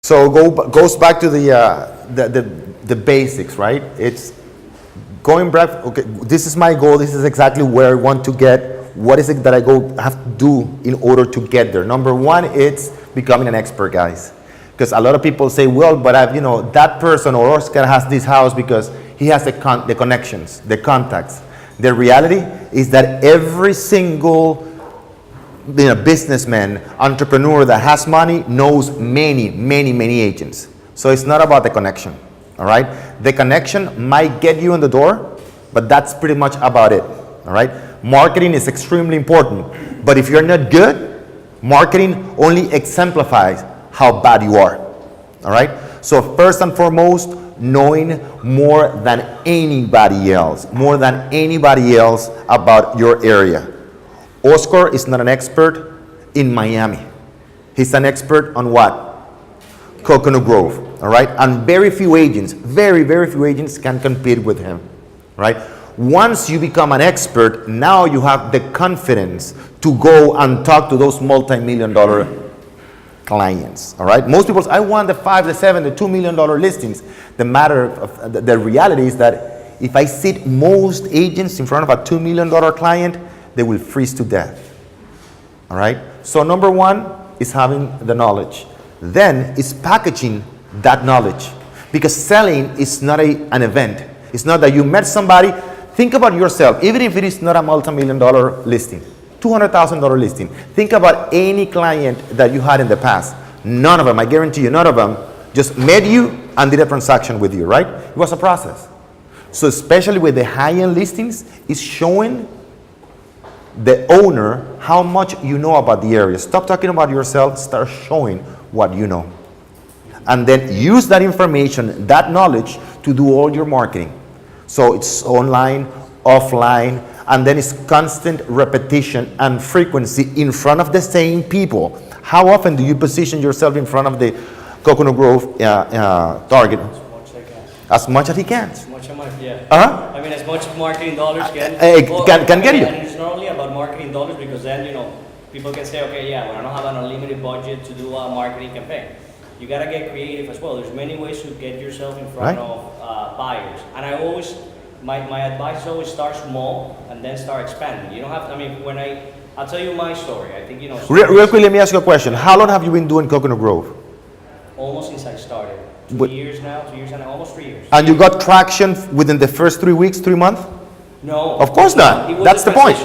So goes back to the basics, right? It's going back. Okay, this is my goal. This is exactly where I want to get. What is it that I have to do in order to get there? Number one, it's becoming an expert, guys. Because a lot of people say, well, but that person or Oscar has this house because he has the connections, the contacts. The reality is that every single businessman, entrepreneur that has money knows many, many, many agents. So it's not about the connection, all right? The connection might get you in the door, but that's pretty much about it, all right? Marketing is extremely important, but if you're not good, marketing only exemplifies how bad you are, all right? So first and foremost, knowing more than anybody else about your area. Oscar is not an expert in Miami. He's an expert on what? Coconut Grove, all right? And very few agents, very, very few agents can compete with him, right? Once you become an expert, now you have the confidence to go and talk to those multi-million-dollar clients, all right? Most people say, I want the 5, the 7, the $2 million listings. The reality is that if I sit most agents in front of a $2 million client, they will freeze to death, all right? So number one is having the knowledge. Then is packaging that knowledge, because selling is not an event. It's not that you met somebody. Think about yourself, even if it is not a multi-million-dollar listing, $200,000 listing. Think about any client that you had in the past. None of them, I guarantee you, none of them just met you and did a transaction with you, right? It was a process. So especially with the high-end listings, it's showing the owner how much you know about the area. Stop talking about yourself, start showing what you know. And then use that information, that knowledge, to do all your marketing. So it's online, offline, and then it's constant repetition and frequency in front of the same people. How often do you position yourself in front of the Coconut Grove target? As much as he can. As much as yeah. Uh-huh. I mean, as much as marketing dollars can get you. And it's not only about marketing dollars, because then, people can say, okay, yeah, well, I don't have an unlimited budget to do a marketing campaign. You gotta get creative as well. There's many ways to get yourself in front of buyers. And I always, my advice is always start small and then start expanding. You don't have to, I'll tell you my story. I think, Real quick, let me ask you a question. How long have you been doing Coconut Grove? Almost since I started. 2 years now, 2 years and almost 3 years. And you got traction within the first 3 weeks, 3 months? No. Of course not. That's the point.